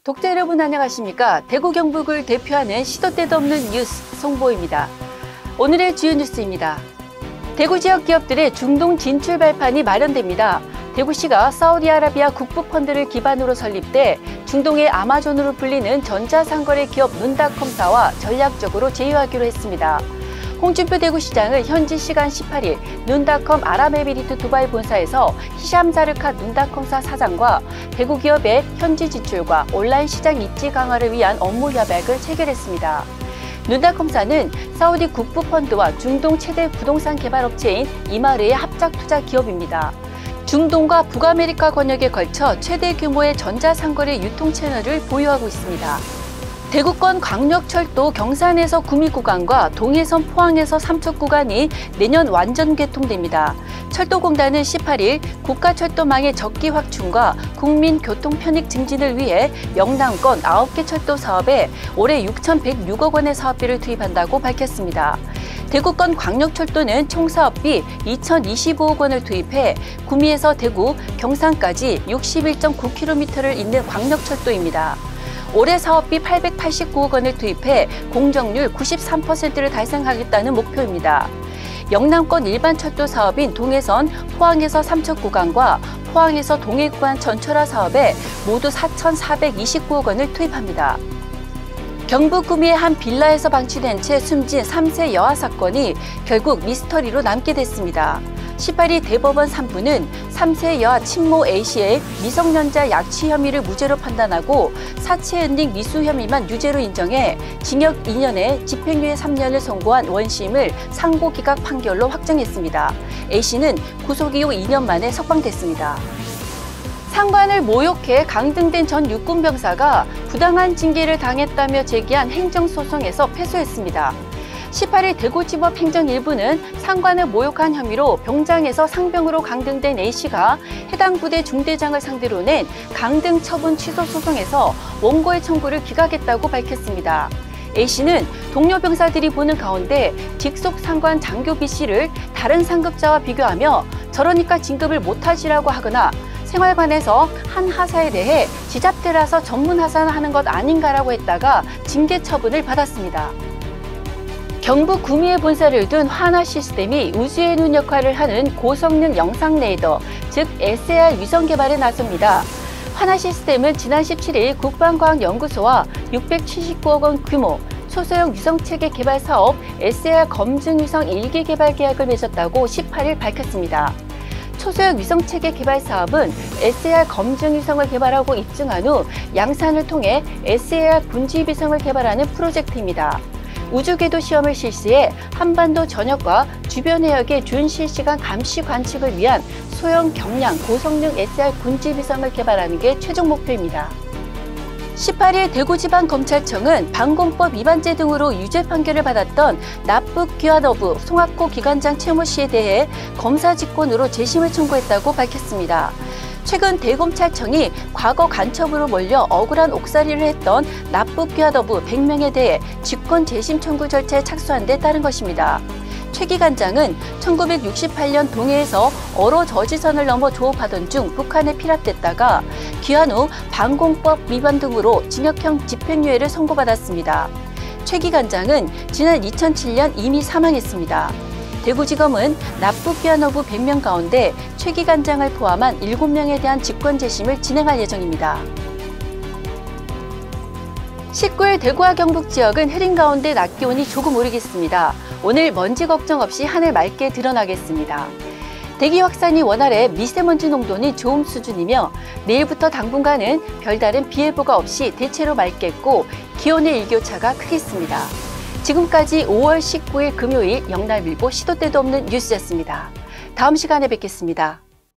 독자 여러분 안녕하십니까? 대구 경북을 대표하는 시도 때도 없는 뉴스 송보입니다. 오늘의 주요 뉴스입니다. 대구 지역 기업들의 중동 진출 발판이 마련됩니다. 대구시가 사우디아라비아 국부펀드를 기반으로 설립돼 중동의 아마존으로 불리는 전자상거래 기업 눈닷컴사와 전략적으로 제휴하기로 했습니다. 홍준표 대구시장은 현지 시간 18일 눈닷컴 아랍에미리트 두바이 본사에서 히샴 자르카 눈닷컴사 사장과 대구 기업의 현지 진출과 온라인 시장 입지 강화를 위한 업무 협약을 체결했습니다. 눈닷컴사는 사우디 국부펀드와 중동 최대 부동산 개발업체인 이마르의 합작 투자 기업입니다. 중동과 북아메리카 권역에 걸쳐 최대 규모의 전자상거래 유통 채널을 보유하고 있습니다. 대구권 광역철도 경산에서 구미 구간과 동해선 포항에서 삼척 구간이 내년 완전 개통됩니다. 철도공단은 18일 국가철도망의 적기 확충과 국민 교통 편익 증진을 위해 영남권 9개 철도 사업에 올해 6,106억 원의 사업비를 투입한다고 밝혔습니다. 대구권 광역철도는 총 사업비 2,025억 원을 투입해 구미에서 대구, 경산까지 61.9km를 잇는 광역철도입니다. 올해 사업비 889억 원을 투입해 공정률 93%를 달성하겠다는 목표입니다. 영남권 일반 철도 사업인 동해선 포항에서 삼척 구간과 포항에서 동해 구간 전철화 사업에 모두 4,429억 원을 투입합니다. 경북 구미의 한 빌라에서 방치된 채 숨진 3세 여아 사건이 결국 미스터리로 남게 됐습니다. 18일 대법원 3부는 3세 여아 친모 A씨의 미성년자 약취 혐의를 무죄로 판단하고 사체 은닉 미수 혐의만 유죄로 인정해 징역 2년에 집행유예 3년을 선고한 원심을 상고 기각 판결로 확정했습니다. A씨는 구속 이후 2년 만에 석방됐습니다. 상관을 모욕해 강등된 전 육군병사가 부당한 징계를 당했다며 제기한 행정소송에서 패소했습니다. 18일 대구지법 행정 1부는 상관을 모욕한 혐의로 병장에서 상병으로 강등된 A씨가 해당 부대 중대장을 상대로 낸 강등 처분 취소 소송에서 원고의 청구를 기각했다고 밝혔습니다. A씨는 동료 병사들이 보는 가운데 직속 상관 장교 B씨를 다른 상급자와 비교하며 저러니까 진급을 못하지라고 하거나 생활관에서 한 하사에 대해 지잡대라서 전문 하사하는 것 아닌가라고 했다가 징계 처분을 받았습니다. 경북 구미에 본사를 둔 하나시스템이 우주의 눈 역할을 하는 고성능 영상 레이더, 즉 SAR 위성 개발에 나섭니다. 하나시스템은 지난 17일 국방과학연구소와 679억 원 규모 초소형 위성체계 개발 사업 SAR 검증 위성 1기 개발 계약을 맺었다고 18일 밝혔습니다. 초소형 위성체계 개발 사업은 SAR 검증 위성을 개발하고 입증한 후 양산을 통해 SAR 군지 위성을 개발하는 프로젝트입니다. 우주궤도 시험을 실시해 한반도 전역과 주변 해역의 준실시간 감시 관측을 위한 소형 경량 고성능 SAR 군지 위성을 개발하는 게 최종 목표입니다. 18일 대구지방검찰청은 방공법 위반죄 등으로 유죄 판결을 받았던 납북귀환어부 송학고 기관장 최모 씨에 대해 검사 직권으로 재심을 청구했다고 밝혔습니다. 최근 대검찰청이 과거 간첩으로 몰려 억울한 옥살이를 했던 납북귀환어부 100명에 대해 직권 재심 청구 절차에 착수한 데 따른 것입니다. 최 기관장은 1968년 동해에서 어로 저지선을 넘어 조업하던 중 북한에 피랍됐다가 귀환 후 방공법 위반 등으로 징역형 집행유예를 선고받았습니다. 최 기관장은 지난 2007년 이미 사망했습니다. 대구지검은 납북귀환어부 100명 가운데 최 기관장을 포함한 7명에 대한 직권 재심을 진행할 예정입니다. 19일 대구와 경북 지역은 흐린 가운데 낮 기온이 조금 오르겠습니다. 오늘 먼지 걱정 없이 하늘 맑게 드러나겠습니다. 대기 확산이 원활해 미세먼지 농도는 좋음 수준이며 내일부터 당분간은 별다른 비 예보가 없이 대체로 맑겠고 기온의 일교차가 크겠습니다. 지금까지 5월 19일 금요일 영남일보 시도 때도 없는 뉴스였습니다. 다음 시간에 뵙겠습니다.